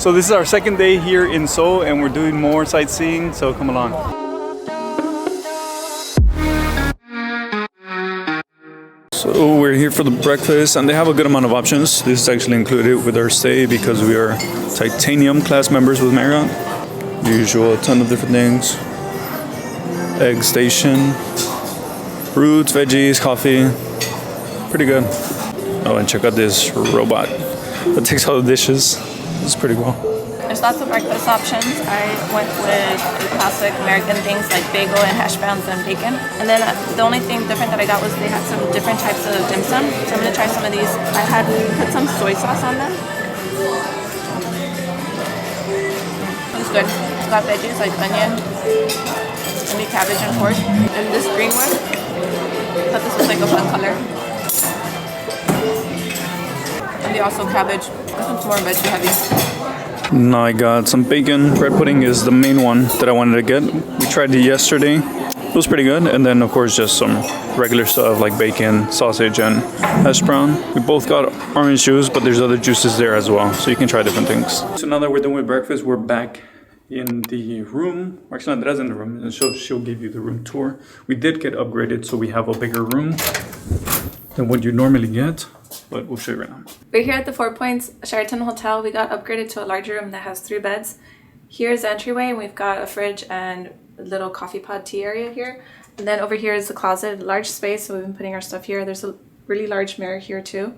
So this is our second day here in Seoul and we're doing more sightseeing, so come along. So we're here for the breakfast and they have a good amount of options. This is actually included with our stay because we are titanium class members with Marriott. Usual, a ton of different things. Egg station, fruits, veggies, coffee. Pretty good. Oh, and check out this robot that takes all the dishes. It's pretty cool. There's lots of breakfast options. I went with the classic American things like bagel and hash browns and bacon. And then the only thing different that I got was they had some different types of dim sum. So I'm gonna try some of these. I had put some soy sauce on them. It's good. It's got veggies like onion, maybe cabbage and pork. And this green one, I thought this was like a fun color. Maybe also cabbage. This one's more veggie heavy. Now I got some bacon. Bread pudding is the main one that I wanted to get. We tried it yesterday. It was pretty good. And then of course just some regular stuff like bacon, sausage, and hash brown. We both got orange juice, but there's other juices there as well. So you can try different things. So now that we're done with breakfast, we're back in the room. Actually, Andrea's in the room, and she'll give you the room tour. We did get upgraded, so we have a bigger room than what you normally get, but we'll show you right now. We're here at the 4 Points Sheraton Hotel. We got upgraded to a larger room that has 3 beds. Here's the entryway, and we've got a fridge and a little coffee pod tea area here. And then over here is the closet, large space, so we've been putting our stuff here. There's a really large mirror here too.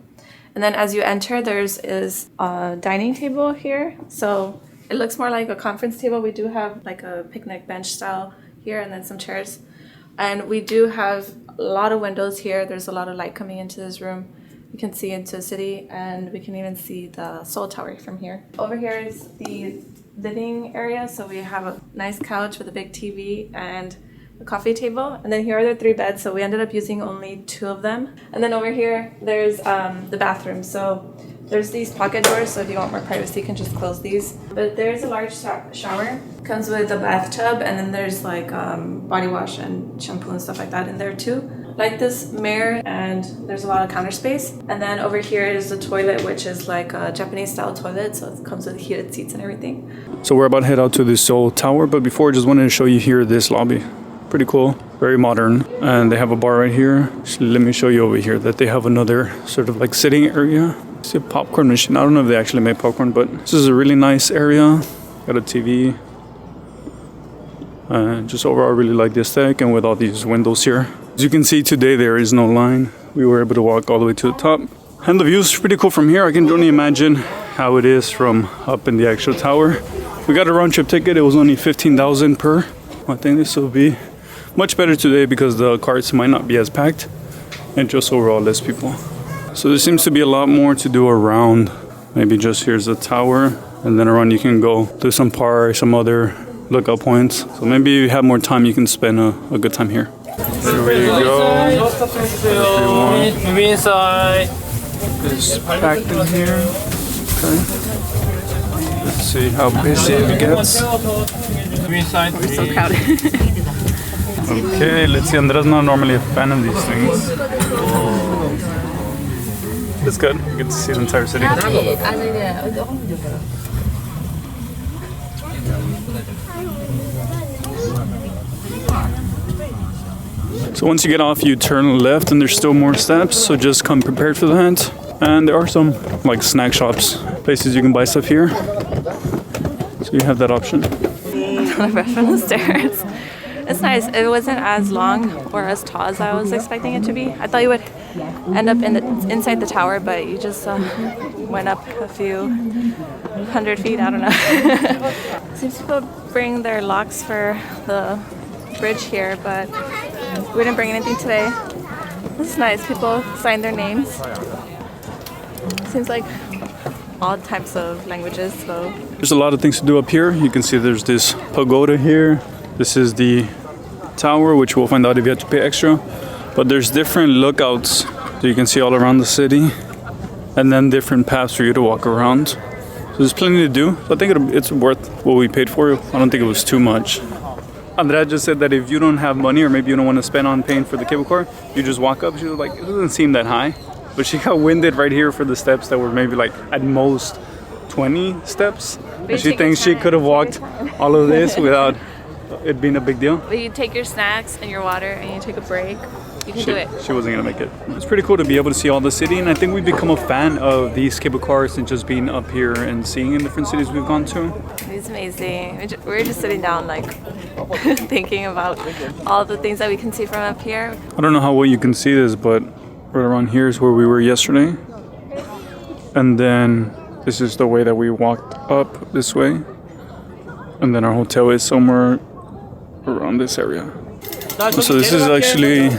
And then as you enter, is a dining table here. So it looks more like a conference table. We do have like a picnic bench style here and then some chairs. And we do have a lot of windows here. There's a lot of light coming into this room. You can see into the city and we can even see the Seoul Tower from here. Over here is the living area. So we have a nice couch with a big TV and a coffee table. And then here are the 3 beds. So we ended up using only 2 of them. And then over here, there's the bathroom. So there's these pocket doors, so if you want more privacy, you can just close these. But there's a large shower. Comes with a bathtub, and then there's like body wash and shampoo and stuff like that in there too. Like this mirror, and there's a lot of counter space. And then over here is the toilet, which is like a Japanese style toilet, so it comes with heated seats and everything. So we're about to head out to the Seoul Tower, but before I just wanted to show you here this lobby. Pretty cool, very modern, and they have a bar right here. So let me show you over here that they have another sort of like sitting area. See a popcorn machine. I don't know if they actually make popcorn, but this is a really nice area. Got a TV. Just overall, I really like the aesthetic, and with all these windows here. As you can see today, there is no line. We were able to walk all the way to the top. And the view is pretty cool from here. I can only imagine how it is from up in the actual tower. We got a round trip ticket. It was only 15,000 per. I think this will be much better today because the carts might not be as packed and just overall less people. So there seems to be a lot more to do around. Maybe just here's the tower, and then around you can go to some parks, some other lookout points. So maybe if you have more time, you can spend a good time here. Here we go. Everyone is packed in here. Okay. Let's see how busy it gets. We're so crowded. Okay, let's see. Andrea's not normally a fan of these things. It's good. You get to see the entire city. So once you get off, you turn left, and there's still more steps. So just come prepared for that. And there are some like snack shops, places you can buy stuff here. So you have that option. Fresh from the stairs. It's nice. It wasn't as long or as tall as I was expecting it to be. I thought you would end up inside the tower, but you just went up a few hundred feet. I don't know. Seems people bring their locks for the bridge here, but we didn't bring anything today. This is nice. People sign their names. Seems like all types of languages. So there's a lot of things to do up here. You can see there's this pagoda here. This is the tower, which we'll find out if you have to pay extra. But there's different lookouts that you can see all around the city, and then different paths for you to walk around. So there's plenty to do. So I think it's worth what we paid for. I don't think it was too much. Andrea just said that if you don't have money, or maybe you don't want to spend on paying for the cable car, you just walk up. She was like, it doesn't seem that high. But she got winded right here for the steps that were maybe like at most 20 steps. But And she thinks she could have walked all of this without it being a big deal. But you take your snacks and your water and you take a break. You can do it. She wasn't gonna make it. It's pretty cool to be able to see all the city, and I think we've become a fan of these cable cars and just being up here and seeing in different cities we've gone to. It's amazing. We're just sitting down like thinking about all the things that we can see from up here. I don't know how well you can see this, but right around here is where we were yesterday. And then this is the way that we walked up this way. And then our hotel is somewhere around this area. So this is actually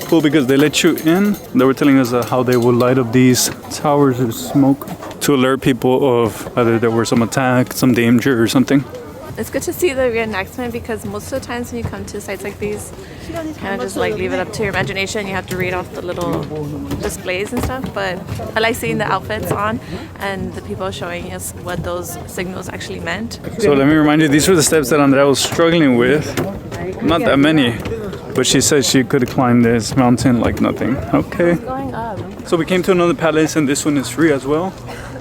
cool because they let you in. They were telling us how they would light up these towers of smoke to alert people of either there were some attack, some danger or something. It's good to see the reenactment because most of the times when you come to sites like these, you kind of just like leave it up to your imagination. You have to read off the little displays and stuff. But I like seeing the outfits on and the people showing us what those signals actually meant. So let me remind you, these were the steps that Andrea was struggling with. Not that many, but she said she could climb this mountain like nothing. Okay. Going up. So we came to another palace, and this one is free as well.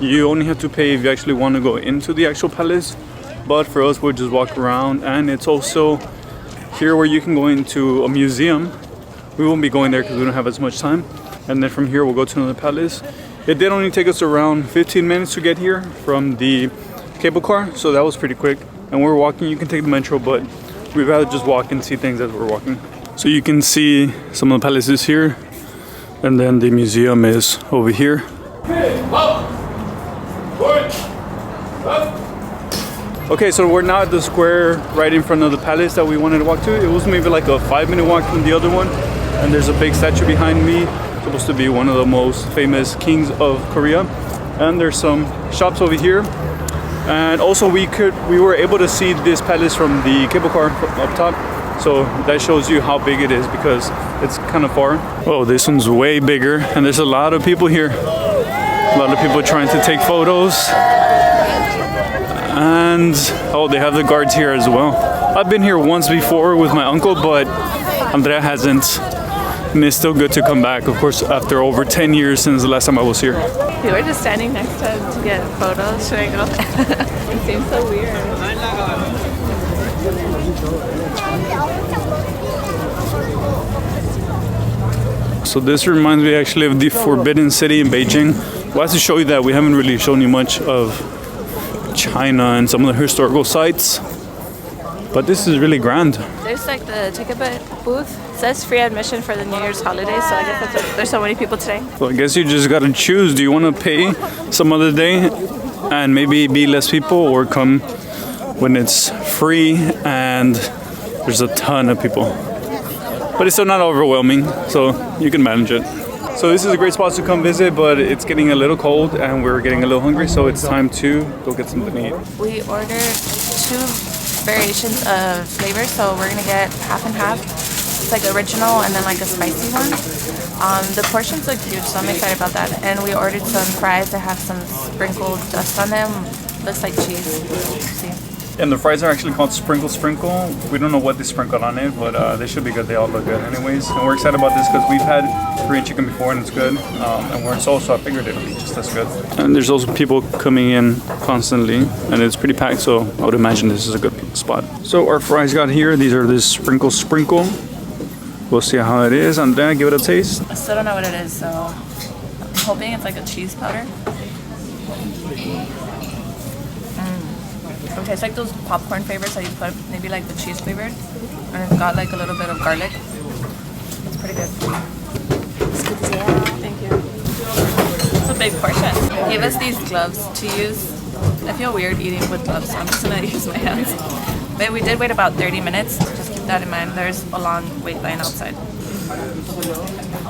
You only have to pay if you actually want to go into the actual palace. But for us, we'll just walk around, and it's also here where you can go into a museum. We won't be going there because we don't have as much time. And then from here, we'll go to another palace. It did only take us around 15 minutes to get here from the cable car, so that was pretty quick. And we're walking, you can take the metro, but we'd rather just walk and see things as we're walking. So you can see some of the palaces here, and then the museum is over here. Okay, so we're now at the square right in front of the palace that we wanted to walk to. It was maybe like a 5-minute walk from the other one. And there's a big statue behind me, supposed to be one of the most famous kings of Korea. And there's some shops over here. And also we were able to see this palace from the cable car up top. So that shows you how big it is because it's kind of far. Oh, this one's way bigger, and there's a lot of people here. A lot of people trying to take photos. And oh, they have the guards here as well. I've been here once before with my uncle, but Andrea hasn't. And it's still good to come back, of course, after over 10 years since the last time I was here. We were just standing next to him to get photos. Should I go? It seems so weird. So this reminds me actually of the Forbidden City in Beijing. We'll have to show you that. We haven't really shown you much of China and some of the historical sites. But this is really grand. There's like the ticket booth. It says free admission for the New Year's holiday, so I guess that's what, there's so many people today. So I guess you just gotta choose. Do you want to pay some other day and maybe be less people, or come when it's free and there's a ton of people? But it's still not overwhelming, so you can manage it. So this is a great spot to come visit, but it's getting a little cold and we're getting a little hungry, so it's time to go get something to eat. We ordered 2 variations of flavors, so we're gonna get half and half. It's like original and then like a spicy one. The portions look huge, so I'm excited about that. And we ordered some fries that have some sprinkled dust on them. Looks like cheese. See? And the fries are actually called Sprinkle. We don't know what they sprinkled on it, but they should be good. They all look good anyways. And we're excited about this because we've had Korean chicken before and it's good. And we're in Seoul, so I figured it'll be just as good. And there's also people coming in constantly, and it's pretty packed, so I would imagine this is a good spot. So our fries got here. These are this Sprinkle. We'll see how it is. And then give it a taste. I still don't know what it is, so I'm hoping it's like a cheese powder. Okay, it's like those popcorn flavors that you put, maybe like the cheese flavored. And it's got like a little bit of garlic. It's pretty good. Thank you. It's a big portion. They gave us these gloves to use. I feel weird eating with gloves, so I'm just gonna use my hands. But we did wait about 30 minutes. Just keep that in mind. There's a long wait line outside.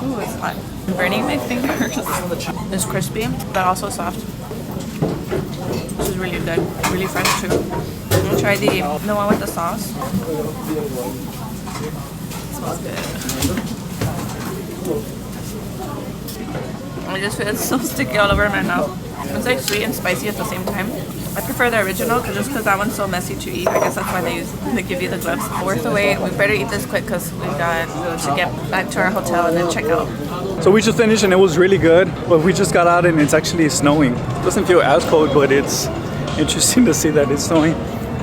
Ooh, it's hot. I'm burning my fingers. It's crispy, but also soft. This is really good, really fresh too. I'm gonna try the one with the sauce. It smells good. I just feel it's so sticky all over my mouth. It's like sweet and spicy at the same time. I prefer the original because that one's so messy to eat. I guess that's why they give you the gloves. Worth the wait. We better eat this quick because we got to get back to our hotel and then check out. So we just finished and it was really good, but we just got out and it's actually snowing. It doesn't feel as cold, but it's interesting to see that it's snowing.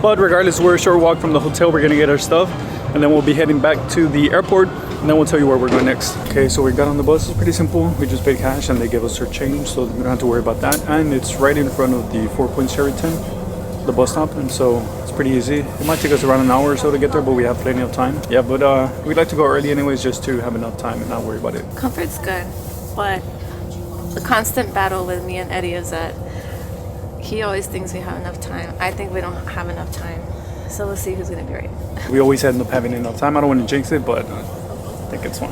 But regardless, we're a short walk from the hotel. We're gonna get our stuff, and then we'll be heading back to the airport, and then we'll tell you where we're going next. Okay, so we got on the bus. It's pretty simple. We just paid cash, and they gave us our change, so we don't have to worry about that. And it's right in front of the 4-Point Sheraton, the bus stop, and so it's pretty easy. It might take us around an hour or so to get there, but we have plenty of time. Yeah, but we'd like to go early anyways, just to have enough time and not worry about it. Comfort's good, but the constant battle with me and Eddie is that he always thinks we have enough time. I think we don't have enough time. So we'll see who's gonna be right. We always end up having enough time. I don't want to jinx it, but I think it's fine.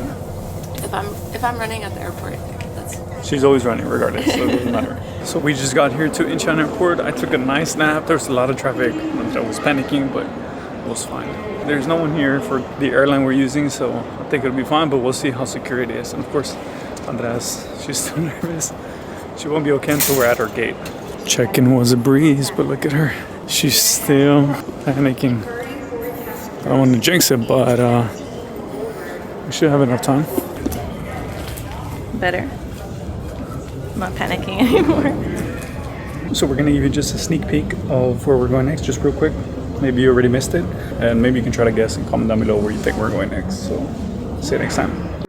If I'm running at the airport, that's... She's always running regardless, so it doesn't matter. So we just got here to Incheon Airport. I took a nice nap. There's a lot of traffic. I was panicking, but it was fine. There's no one here for the airline we're using, so I think it'll be fine, but we'll see how secure it is. And of course, Andreas, she's still nervous. She won't be okay until we're at our gate. Check-in was a breeze, but look at her. She's still panicking. I don't want to jinx it, but we should have enough time. Better. I'm not panicking anymore. So we're gonna give you just a sneak peek of where we're going next, just real quick. Maybe you already missed it, and maybe you can try to guess and comment down below where you think we're going next. So see you next time.